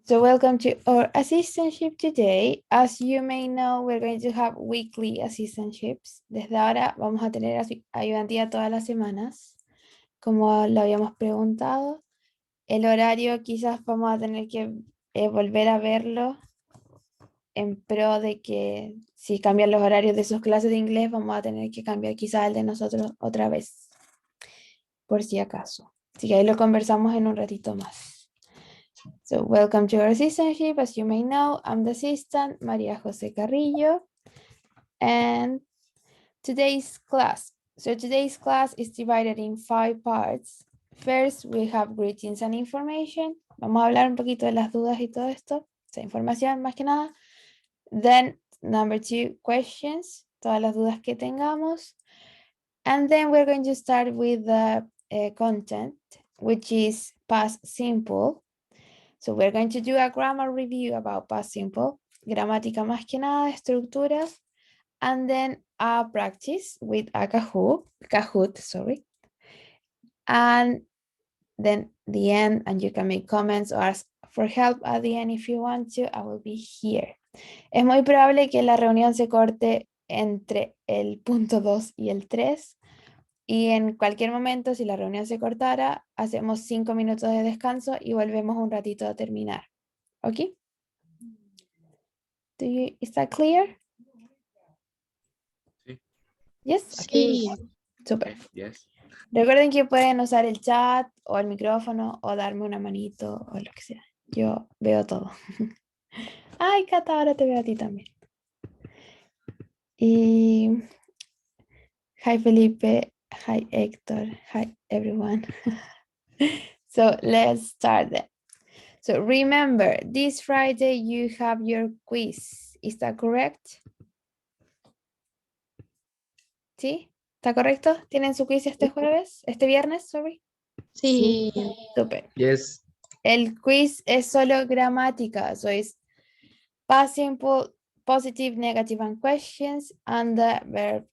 So welcome to our assistantship today. As you may know, we're going to have weekly assistantships. Desde ahora vamos a tener ayudantía todas las semanas, como lo habíamos preguntado. El horario quizás vamos a tener que volver a verlo en pro de que si cambian los horarios de sus clases de inglés, vamos a tener que cambiar quizás el de nosotros otra vez, por si acaso. Así que ahí lo conversamos en un ratito más. So welcome to our assistantship. As you may know, I'm the assistant, Maria Jose Carrillo, and today's class. So today's class is divided in 5 parts. First, we have greetings and information. Vamos a hablar un poquito de las dudas y todo esto, esa información más que nada. Then, number 2, questions, todas las dudas que tengamos. And then we're going to start with the content, which is past simple. So we're going to do a grammar review about past simple, gramática más que nada, estructuras, and then a practice with a Kahoot, sorry. And then the end, and you can make comments or ask for help at the end if you want to. I will be here. Es muy probable que la reunión se corte entre el punto 2 y el 3. Y en cualquier momento, si la reunión se cortara, hacemos 5 minutos de descanso y volvemos un ratito a terminar. ¿Ok? Is that clear? Sí. Yes? Sí. Okay. Super. Yes. Recuerden que pueden usar el chat o el micrófono o darme una manito o lo que sea. Yo veo todo. Ay, Cata, ahora te veo a ti también. Y hi Felipe, hi Héctor, hi everyone. So let's start then. So remember, this Friday you have your quiz. Is that correct? ¿Sí? ¿Está correcto? ¿Tienen su quiz este jueves? ¿Este viernes? Sorry. Sí. Super. Yes. El quiz es solo gramática. So es past simple, positive, negative, and questions, and the verb.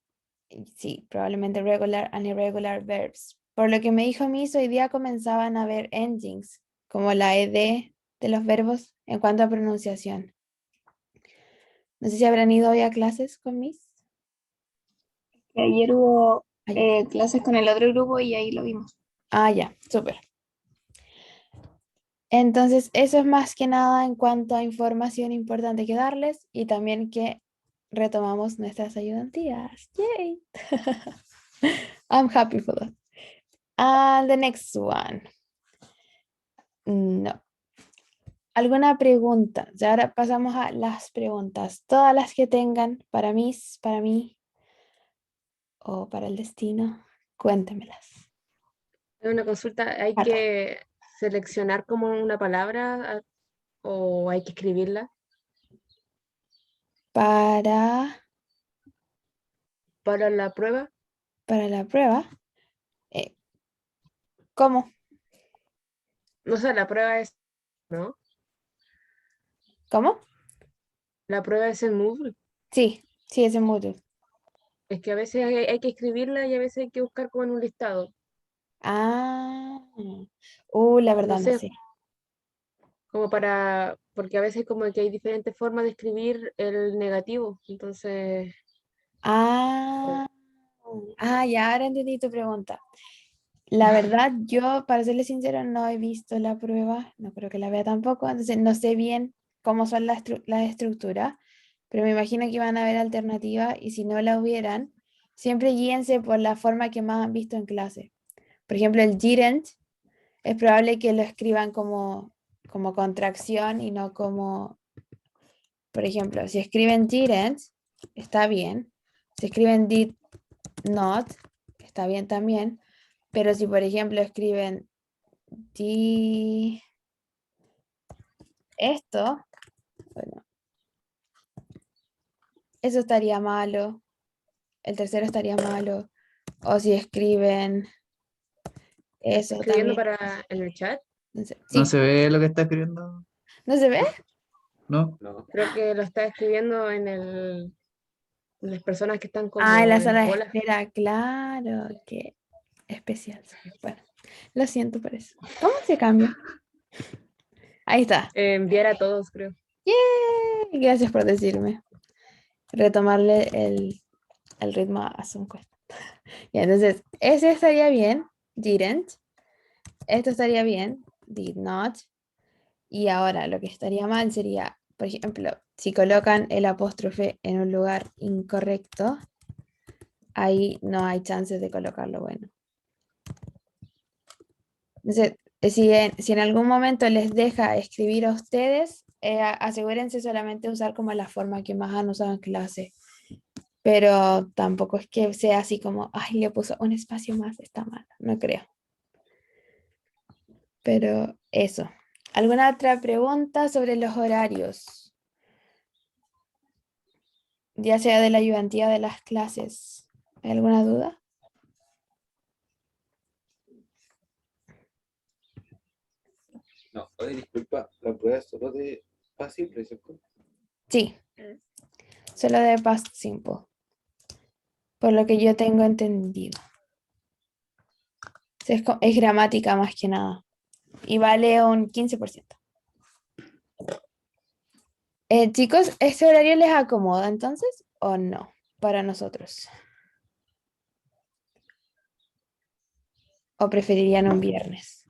Sí, probablemente regular and irregular verbs. Por lo que me dijo Miss, hoy día comenzaban a ver endings, como la ed de los verbos en cuanto a pronunciación. No sé si habrán ido hoy a clases con Miss. Ayer hubo Ayer. clases con el otro grupo y ahí lo vimos. Ah, ya, súper. Entonces, eso es más que nada en cuanto a información importante que darles y también que retomamos nuestras ayudantías. Yay! I'm happy for that. And the next one. No. ¿Alguna pregunta? Ya ahora pasamos a las preguntas. Todas las que tengan para mí, o para el destino, cuéntemelas. Una consulta, ¿hay Cata. que seleccionar como una palabra o hay que escribirla Para la prueba? la prueba. ¿Cómo? No sé, la prueba es, ¿no? ¿Cómo? La prueba es en Moodle. Sí, es en Moodle. Es que a veces hay que escribirla y a veces hay que buscar como en un listado. Ah, la verdad No no sé, sé. como porque a veces como que hay diferentes formas de escribir el negativo. Entonces, Ah, ya ahora entendí tu pregunta. La verdad, yo, para serle sincero, no he visto la prueba, no creo que la vea tampoco, entonces no sé bien cómo son las estructuras, pero me imagino que van a haber alternativas y si no la hubieran, siempre guíense por la forma que más han visto en clase. Por ejemplo, el didn't es probable que lo escriban como contracción y no como, por ejemplo, si escriben didn't, está bien. Si escriben did not, está bien también. Pero si, por ejemplo, escriben esto, bueno, eso estaría malo. El tercero estaría malo. O si escriben eso escribiendo también. en el chat, No sé. ¿No Sí, se ve lo que está escribiendo? ¿no se ve? ¿No? creo que lo está escribiendo las personas que están Ah, en como la en sala de cola. espera, claro, qué especial. Bueno, lo siento por eso. ¿Cómo se cambia? Ahí está. Enviar a todos, creo. ¡Yay! Gracias por decirme. Retomarle el ritmo a su encuesta. Y entonces, ese estaría bien, didn't. Esto estaría bien, did not. Y ahora lo que estaría mal sería, por ejemplo, si colocan el apóstrofe en un lugar incorrecto, ahí no hay chances de colocarlo bueno. Entonces, si en algún momento les deja escribir a ustedes, asegúrense solamente de usar como la forma que más han usado en clase. Pero tampoco es que sea así como, ay, le puso un espacio más, está mal, no creo. Pero eso. ¿Alguna otra pregunta sobre los horarios? Ya sea de la ayudantía de las clases. ¿Hay alguna duda? No, oye, disculpa, la prueba es solo de paz simple, ¿cierto? Sí. Solo de past simple. Por lo que yo tengo entendido. Es gramática más que nada. Y vale un 15%. Chicos, ¿este horario les acomoda entonces o no para nosotros? ¿O preferirían un viernes?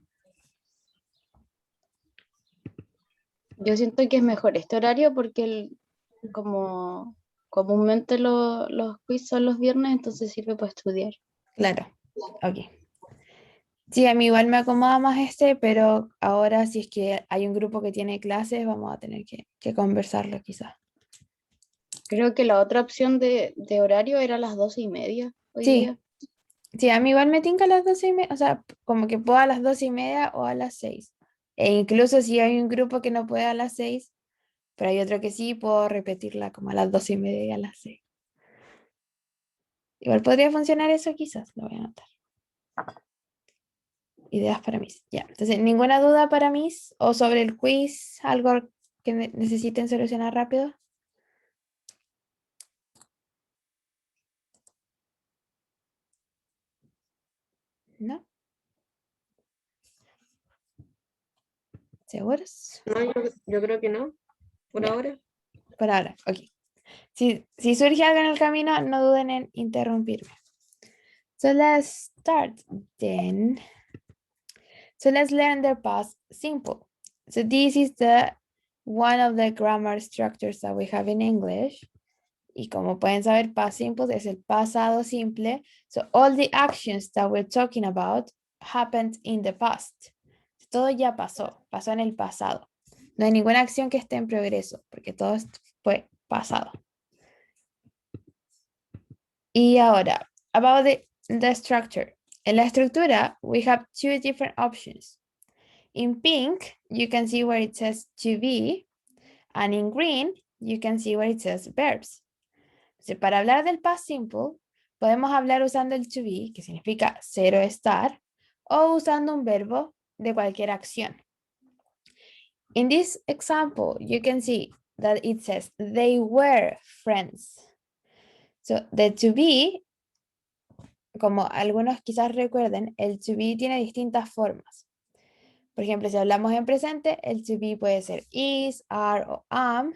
Yo siento que es mejor este horario porque como comúnmente los quiz son los viernes, entonces sirve para estudiar. Claro, ok. Sí, a mí igual me acomoda más este, pero ahora si es que hay un grupo que tiene clases, vamos a tener que conversarlo quizás. Creo que la otra opción de horario era las 12:30 hoy Sí, día. sí, a mí igual me tinca a las 12:30, o sea, como que puedo a las 12:30 o a las 6. E incluso si hay un grupo que no puede a las 6, pero hay otro que sí, puedo repetirla como a las 12:30 y a las 6. Igual podría funcionar eso quizás, lo voy a anotar. Ideas para mí. Ya, entonces, ¿ninguna duda para mí o sobre el quiz? ¿Algo que necesiten solucionar rápido? ¿No? ¿Seguros? No, yo creo que no, por Ya. ahora. Por ahora, ok. Si surge algo en el camino, no duden en interrumpirme. So let's start then. So let's learn the past simple. So this is one of the grammar structures that we have in English. Y como pueden saber, past simple es el pasado simple. So all the actions that we're talking about happened in the past. Todo ya pasó en el pasado. No hay ninguna acción que esté en progreso, porque todo fue pasado. Y ahora, about the structure. En la estructura, we have two different options. In pink, you can see where it says to be, and in green, you can see where it says verbs. Entonces, para hablar del past simple, podemos hablar usando el to be, que significa ser o estar, o usando un verbo de cualquier acción. In this example, you can see that it says they were friends. So, the to be, como algunos quizás recuerden, el to be tiene distintas formas. Por ejemplo, si hablamos en presente, el to be puede ser is, are o am.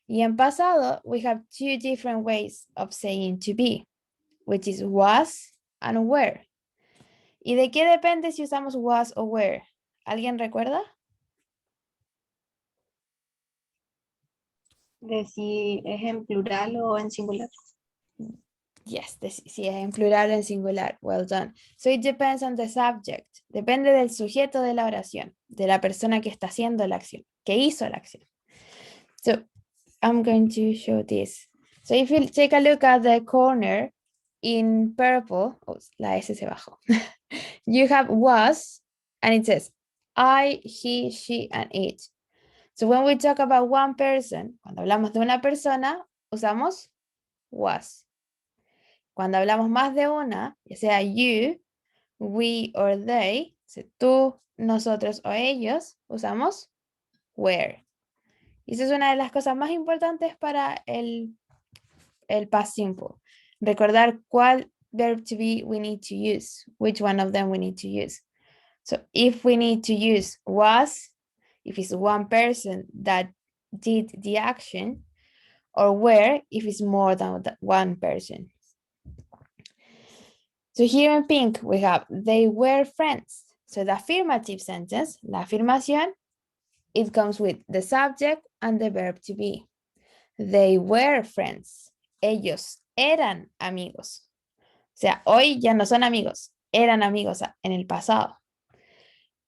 Y en pasado, we have two different ways of saying to be, which is was and were. ¿Y de qué depende si usamos was o were? ¿Alguien recuerda? De si es en plural o en singular. Yes, si es en plural o en singular. Well done. So it depends on the subject. Depende del sujeto de la oración, de la persona que está haciendo la acción, que hizo la acción. So I'm going to show this. So if you take a look at the corner in purple, la S se bajó. You have was, and it says I, he, she, and it. So when we talk about one person, cuando hablamos de una persona, usamos was. Cuando hablamos más de una, ya sea you, we or they, tú, nosotros o ellos, usamos were. Y eso es una de las cosas más importantes para el past simple. Recordar cuál verb to be we need to use, which one of them we need to use. So if we need to use was, if it's one person that did the action, or were if it's more than one person. So here in pink we have they were friends. So the affirmative sentence, la afirmación, it comes with the subject and the verb to be. They were friends. Ellos eran amigos. O sea, hoy ya no son amigos, eran amigos en el pasado.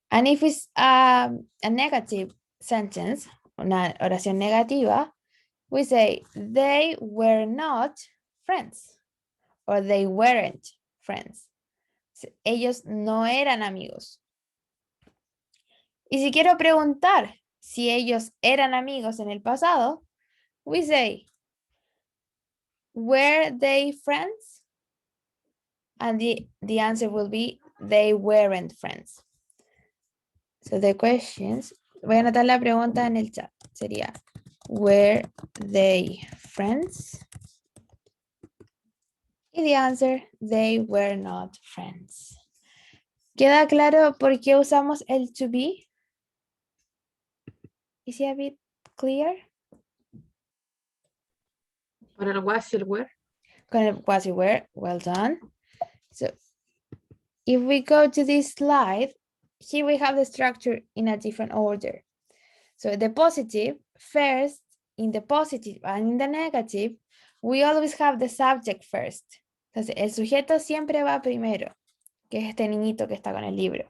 And if it's a negative sentence, una oración negativa, we say they were not friends or they weren't friends. Ellos no eran amigos. Y si quiero preguntar si ellos eran amigos en el pasado, we say, were they friends? And the answer will be, they weren't friends. So the questions, voy a anotar la pregunta en el chat. Sería, were they friends? Y the answer, they were not friends. ¿Queda claro por qué usamos el to be? Is it a bit clear? Para el was y el were. Con el was y were, well done. So if we go to this slide, here we have the structure in a different order. So the positive, first, in the positive and in the negative, we always have the subject first. Entonces, el sujeto siempre va primero, que es este niñito que está con el libro.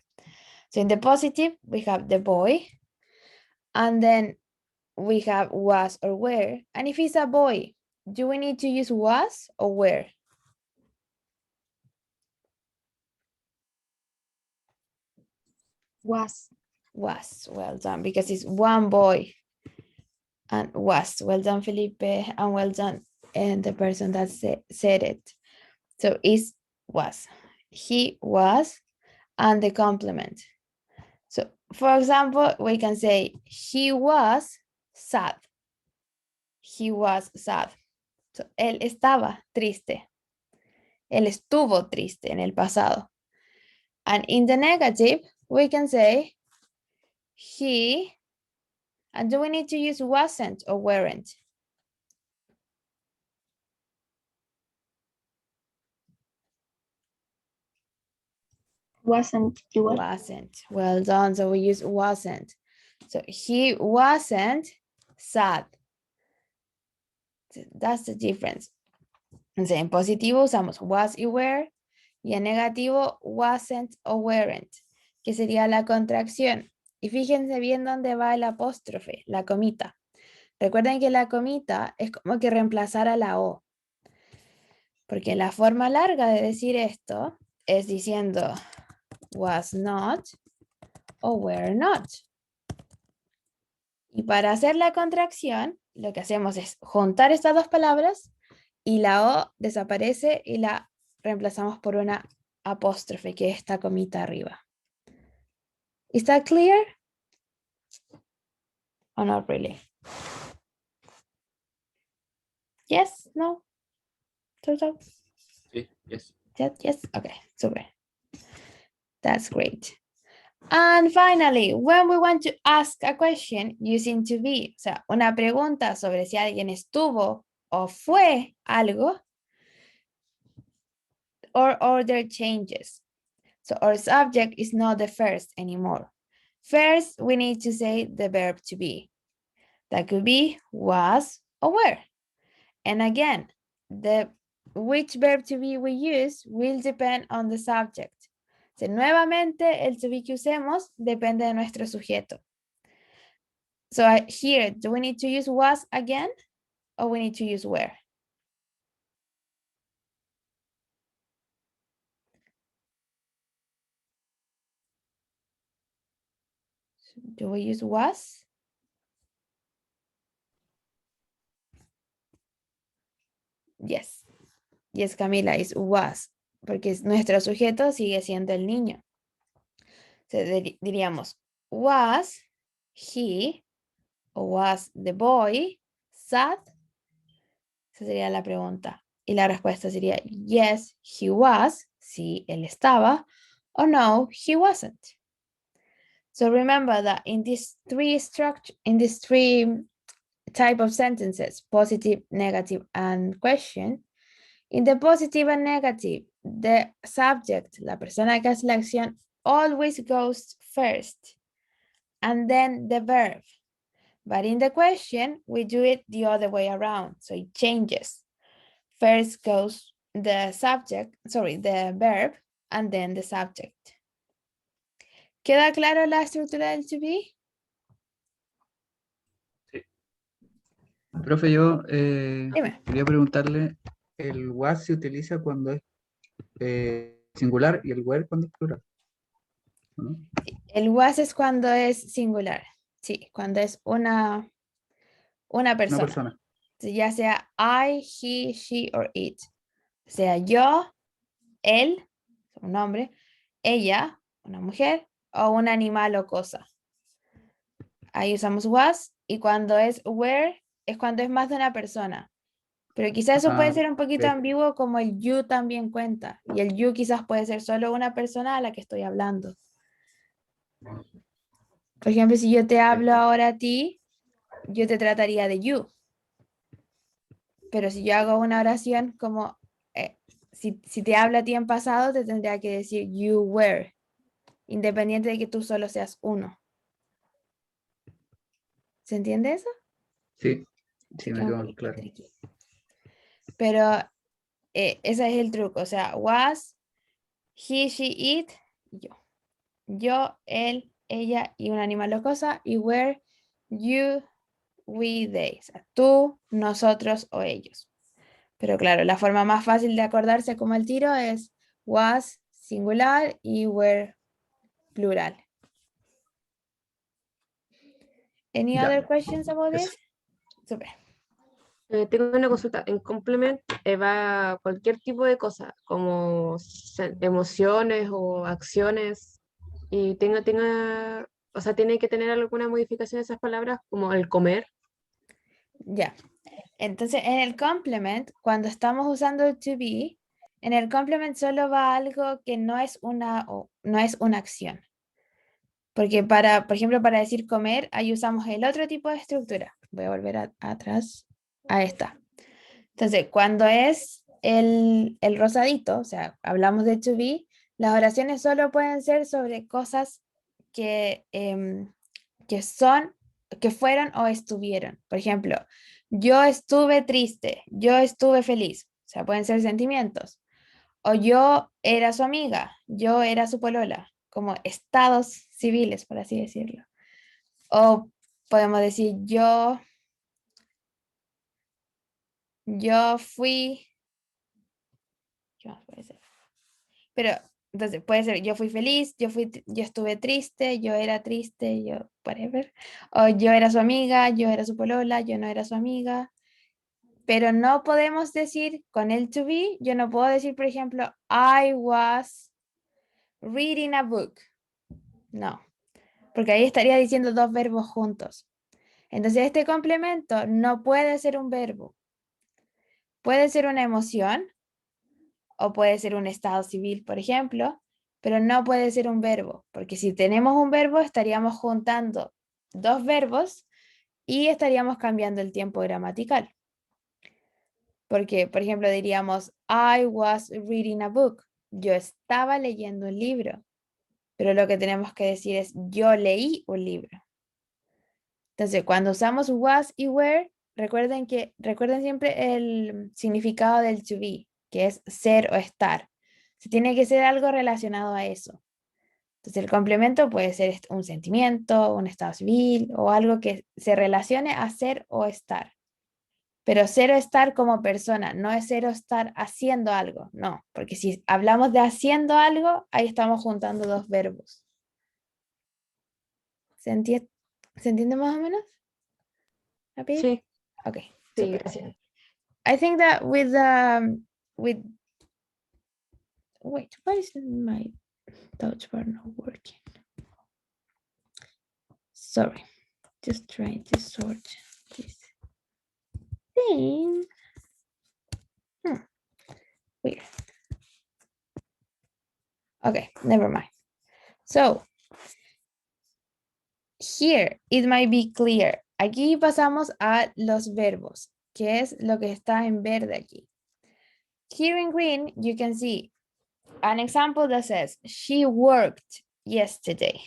So in the positive, we have the boy, and then we have was or were. And if it's a boy, do we need to use was or were? Was. Was, well done, because it's one boy. And was, well done, Felipe, and well done, and the person that said it. So is was. He was, and the complement. So, for example, we can say he was sad. He was sad. So, él estaba triste. Él estuvo triste en el pasado. And in the negative, we can say he, and do we need to use wasn't or weren't? Wasn't igual. Wasn't. Well done. So we use wasn't. So he wasn't sad. That's the difference. Entonces, en positivo usamos was y were, y en negativo wasn't o weren't, que sería la contracción. Y fíjense bien dónde va el apóstrofe, la comita. Recuerden que la comita es como que reemplazar a la O. Porque la forma larga de decir esto es diciendo was not o were not. Y para hacer la contracción, lo que hacemos es juntar estas dos palabras y la O desaparece y la reemplazamos por una apóstrofe, que es esta comita arriba. Is that clear? Or not really? Yes? No? Total? Sí, yes. Yes? Okay, super. That's great. And finally, when we want to ask a question using to be, o sea, una pregunta sobre si alguien estuvo o fue algo, or order changes. So our subject is not the first anymore. First, we need to say the verb to be. That could be was or were. And again, which verb to be we use will depend on the subject. So, nuevamente, el to be que usemos depende de nuestro sujeto. So here, do we need to use was again, or we need to use were? Do we use was? Yes. Yes, Camila, is was. Porque nuestro sujeto sigue siendo el niño. So, diríamos, was he, o was the boy, sad? Esa sería la pregunta. Y la respuesta sería, yes, he was, sí, él estaba, o no, he wasn't. So remember that in these three type of sentences, positive, negative, and question, in the positive and negative, the subject, la persona que hace la acción, always goes first, and then the verb. But in the question, we do it the other way around, so it changes. First goes the verb, and then the subject. ¿Queda claro la estructura del to be? Profe, yo Dime. quería preguntarle, ¿el was se utiliza cuando es singular y el were cuando es plural? ¿No? El was es cuando es singular. Sí, cuando es una Una persona. persona. Ya sea I, he, she or it. O sea, yo, él, un hombre, ella, una mujer, o un animal o cosa. Ahí usamos was, y cuando es were es cuando es más de una persona. Pero quizás eso puede ser un poquito ok. ambiguo, como el you también cuenta. Y el you quizás puede ser solo una persona a la que estoy hablando. Por ejemplo, si yo te hablo ahora a ti, yo te trataría de you. Pero si yo hago una oración como, si te hablo a ti en pasado, te tendría que decir you were, independiente de que tú solo seas uno. ¿Se entiende eso? Sí, Se sí, me queda un quedó poquito claro. tricky. Pero ese es el truco. O sea, was, he, she, it, yo. Yo, él, ella y un animal o cosa. Y were, you, we, they. O sea, tú, nosotros o ellos. Pero claro, la forma más fácil de acordarse como el tiro es was singular y were plural. Any Ya, other questions about eso. this? Super. Tengo una consulta. En complement va cualquier tipo de cosa, como emociones o acciones, y o sea, tiene que tener alguna modificación de esas palabras, como el comer. Ya. Entonces, en el complement, cuando estamos usando el to be, en el complement solo va algo que no es una acción. Porque por ejemplo, para decir comer, ahí usamos el otro tipo de estructura. Voy a volver atrás a esta. Entonces, cuando es el rosadito, o sea, hablamos de to be, las oraciones solo pueden ser sobre cosas que fueron o estuvieron. Por ejemplo, yo estuve triste, yo estuve feliz. O sea, pueden ser sentimientos. O yo era su amiga, yo era su polola, como estados civiles, por así decirlo. O podemos decir yo fui, ¿qué más puede ser? Pero entonces puede ser yo fui feliz, yo estuve triste, yo era triste, yo whatever. O yo era su amiga, yo era su polola, yo no era su amiga. Pero no podemos decir con el to be, yo no puedo decir, por ejemplo, I was reading a book. No, porque ahí estaría diciendo dos verbos juntos. Entonces este complemento no puede ser un verbo. Puede ser una emoción o puede ser un estado civil, por ejemplo, pero no puede ser un verbo, porque si tenemos un verbo estaríamos juntando dos verbos y estaríamos cambiando el tiempo gramatical. Porque, por ejemplo, diríamos, I was reading a book. Yo estaba leyendo un libro. Pero lo que tenemos que decir es, yo leí un libro. Entonces, cuando usamos was y were, recuerden siempre el significado del to be, que es ser o estar. Se tiene que ser algo relacionado a eso. Entonces, el complemento puede ser un sentimiento, un estado civil o algo que se relacione a ser o estar. Pero ser o estar como persona, no es ser o estar haciendo algo, no, porque si hablamos de haciendo algo, ahí estamos juntando dos verbos. ¿Se entiende más o menos? ¿Happy? Sí, Okay, sí, super. gracias. I think that wait, why is my touch bar not working? Sorry, just trying to sort this thing. Weird. Okay, never mind. So, Here, it might be clear. Aquí pasamos a los verbos, que es lo que está en verde aquí. Here in green, you can see an example that says, she worked yesterday.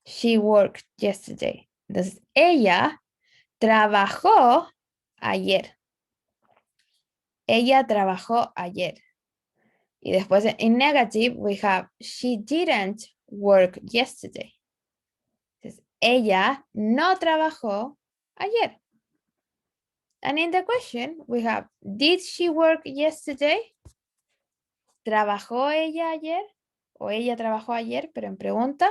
She worked yesterday. Entonces, ella trabajó ayer. Ella trabajó ayer. Y después, in negative, we have, she didn't work yesterday. Entonces, ella no trabajó ayer. And in the question, we have, did she work yesterday? ¿Trabajó ella ayer? O ella trabajó ayer, pero en pregunta.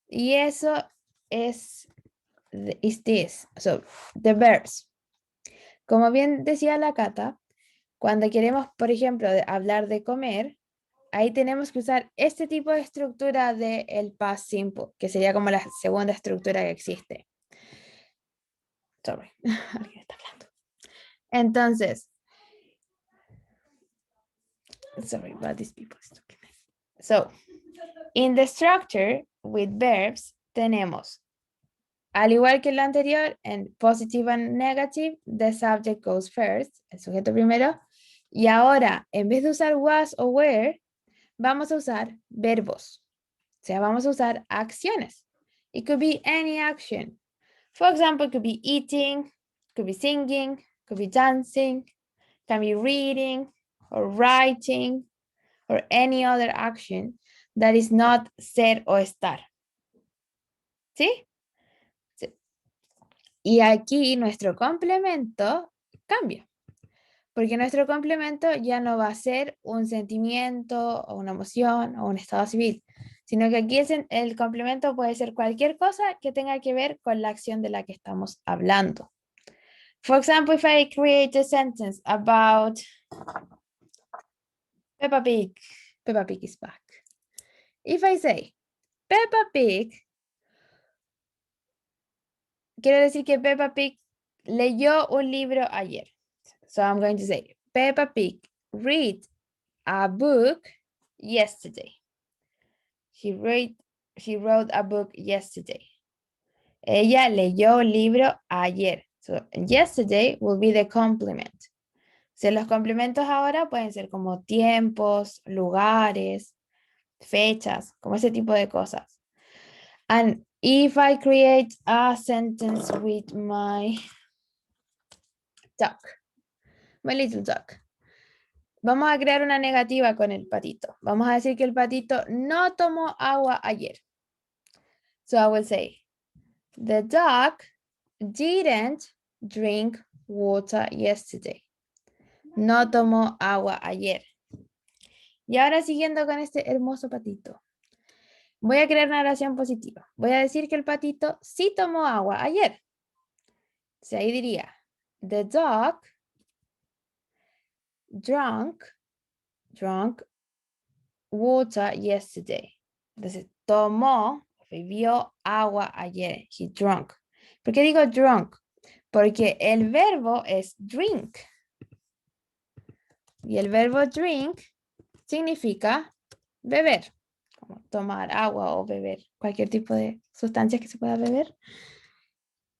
Y eso es is this. So, the verbs. Como bien decía la Cata, cuando queremos, por ejemplo, hablar de comer, ahí tenemos que usar este tipo de estructura del past simple, que sería como la segunda estructura que existe. Sorry, alguien está hablando. Entonces, sorry about these people. So, in the structure with verbs, tenemos, al igual que lo anterior, en positive and negative, the subject goes first, el sujeto primero, y ahora, en vez de usar was o were, vamos a usar verbos. O sea, vamos a usar acciones. It could be any action. For example, it could be eating, could be singing, could be dancing, can be reading or writing or any other action that is not ser o estar. ¿Sí? Sí. Y aquí nuestro complemento cambia. Porque nuestro complemento ya no va a ser un sentimiento o una emoción o un estado civil, sino que aquí el complemento puede ser cualquier cosa que tenga que ver con la acción de la que estamos hablando. For example, if I create a sentence about Peppa Pig is back. If I say, Peppa Pig, quiero decir que Peppa Pig leyó un libro ayer. So I'm going to say, Peppa Pig read a book yesterday. She wrote a book yesterday. Ella leyó un libro ayer. So yesterday will be the complement. O sea, los complementos ahora pueden ser como tiempos, lugares, fechas, como ese tipo de cosas. And if I create a sentence with my duck, my little duck, vamos a crear una negativa con el patito. Vamos a decir que el patito no tomó agua ayer. So I will say, the duck didn't drink water yesterday. No tomó agua ayer. Y ahora siguiendo con este hermoso patito. Voy a crear una oración positiva. Voy a decir que el patito sí tomó agua ayer. O sea, ahí diría, the dog drank water yesterday. Entonces, tomó, bebió agua ayer. He drank. ¿Por qué digo drunk? Porque el verbo es drink. Y el verbo drink significa beber. Como tomar agua o beber. Cualquier tipo de sustancia que se pueda beber.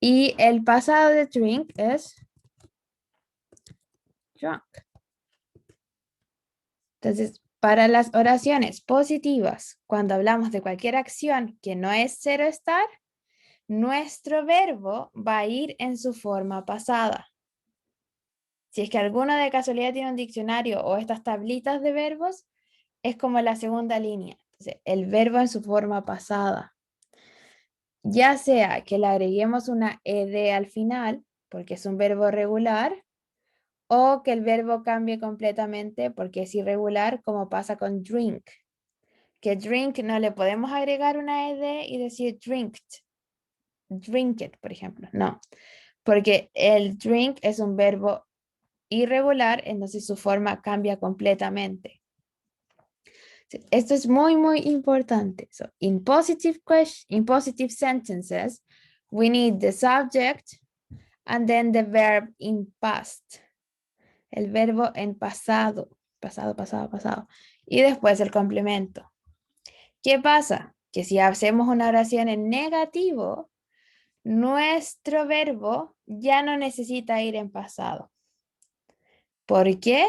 Y el pasado de drink es drunk. Entonces, para las oraciones positivas, cuando hablamos de cualquier acción que no es ser o estar, nuestro verbo va a ir en su forma pasada. Si es que alguno de casualidad tiene un diccionario o estas tablitas de verbos, es como la segunda línea. Entonces, el verbo en su forma pasada. Ya sea que le agreguemos una ed al final, porque es un verbo regular, o que el verbo cambie completamente porque es irregular, como pasa con drink. Que drink no le podemos agregar una ed y decir drinked. Drink it, por ejemplo. No, porque el drink es un verbo irregular, entonces su forma cambia completamente. Esto es muy, muy importante. So, in positive sentences, we need the subject and then the verb in past. El verbo en pasado. Pasado. Y después el complemento. ¿Qué pasa? que si hacemos una oración en negativo, nuestro verbo ya no necesita ir en pasado. ¿Por qué?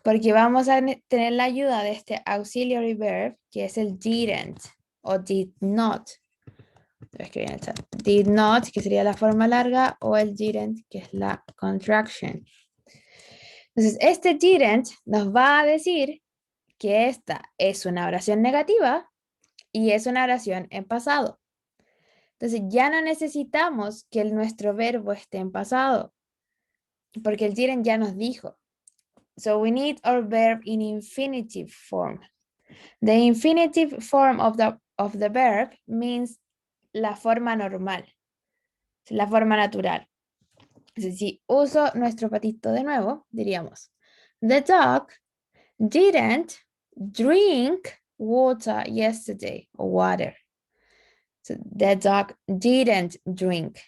Porque vamos a tener la ayuda de este auxiliary verb, que es el didn't o did not. Lo escribí en el chat. Did not, que sería la forma larga, o el didn't, que es la contraction. Entonces, este didn't nos va a decir que esta es una oración negativa y es una oración en pasado. Entonces, ya no necesitamos que nuestro verbo esté en pasado, porque el didn't ya nos dijo. So we need our verb in infinitive form. The infinitive form of the verb means la forma normal, la forma natural. Entonces, si uso nuestro patito de nuevo, diríamos, the dog didn't drink water yesterday, or water. So the dog didn't drink.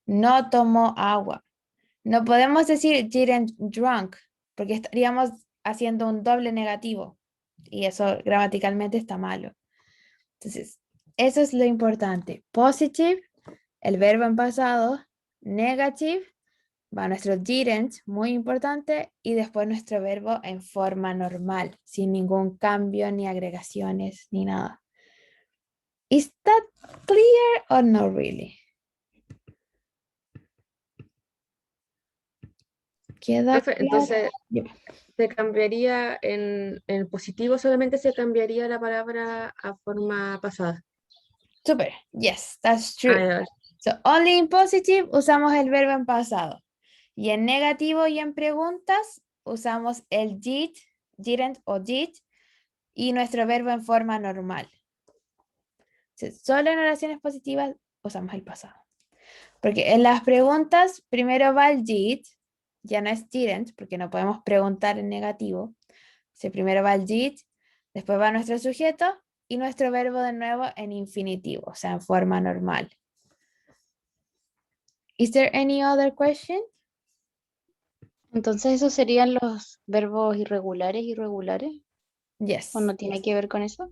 No tomó agua. No podemos decir didn't drunk, porque estaríamos haciendo un doble negativo. Y eso gramaticalmente está malo. Entonces, eso es lo importante. Positive, el verbo en pasado. Negative, va nuestro didn't, muy importante. Y después nuestro verbo en forma normal, sin ningún cambio, ni agregaciones, ni nada. Is that clear or not really? ¿Queda Profe, claro? entonces, Dime. se cambiaría en el positivo, solamente se cambiaría la palabra a forma pasada. Super, yes, that's Ah, true. ya. So, only in positive usamos el verbo en pasado. Y en negativo y en preguntas usamos el did, didn't o did y nuestro verbo en forma normal. So, solo en oraciones positivas usamos el pasado. Porque en las preguntas primero va el did, ya no es didn't, porque no podemos preguntar en negativo. So, primero va el did, después va nuestro sujeto y nuestro verbo de nuevo en infinitivo, o sea, en forma normal. Is there any other question? Entonces, ¿esos serían los verbos irregulares, irregulares? Yes. ¿O no tiene que ver con eso?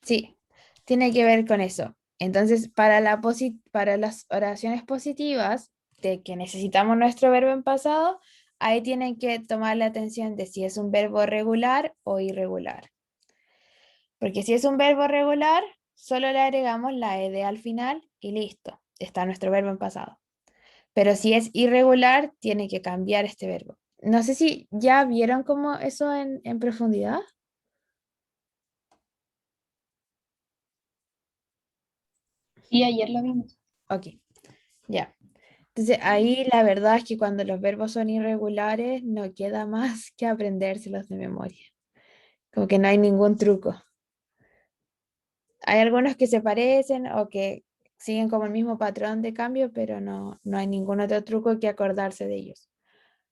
Sí, tiene que ver con eso. Entonces, para las oraciones positivas, de que necesitamos nuestro verbo en pasado, ahí tienen que tomar la atención de si es un verbo regular o irregular. Porque si es un verbo regular, solo le agregamos la ed al final y listo, está nuestro verbo en pasado. Pero si es irregular, tiene que cambiar este verbo. No sé si ya vieron como eso en profundidad. Sí, ayer lo vimos. Ok, ya. Entonces ahí la verdad es que cuando los verbos son irregulares no queda más que aprendérselos de memoria. Como que no hay ningún truco. Hay algunos que se parecen o que siguen como el mismo patrón de cambio, pero no hay ningún otro truco que acordarse de ellos.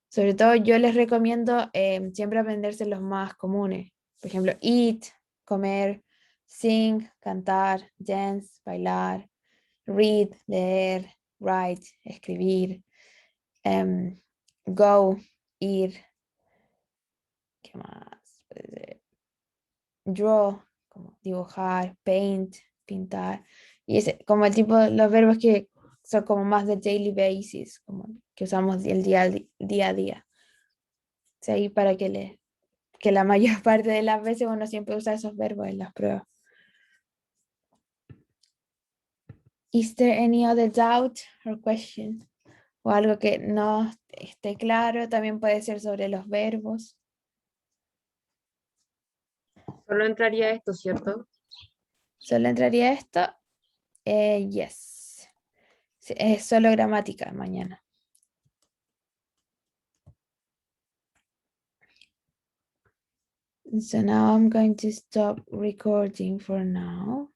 Sobre todo yo les recomiendo siempre aprenderse los más comunes. Por ejemplo, eat, comer, sing, cantar, dance, bailar, read, leer, write, escribir, go, ir, ¿qué más? Draw, como dibujar, paint, pintar. Y ese, como el tipo, los verbos que son como más de daily basis, como que usamos el día a día. O sea, ahí para que la mayor parte de las veces uno siempre usa esos verbos en las pruebas. Is there any other doubt or question? O algo que no esté claro, también puede ser sobre los verbos. Solo entraría esto, ¿cierto? ¿Solo entraría esto? Yes. Sí, es solo gramática mañana. So now I'm going to stop recording for now.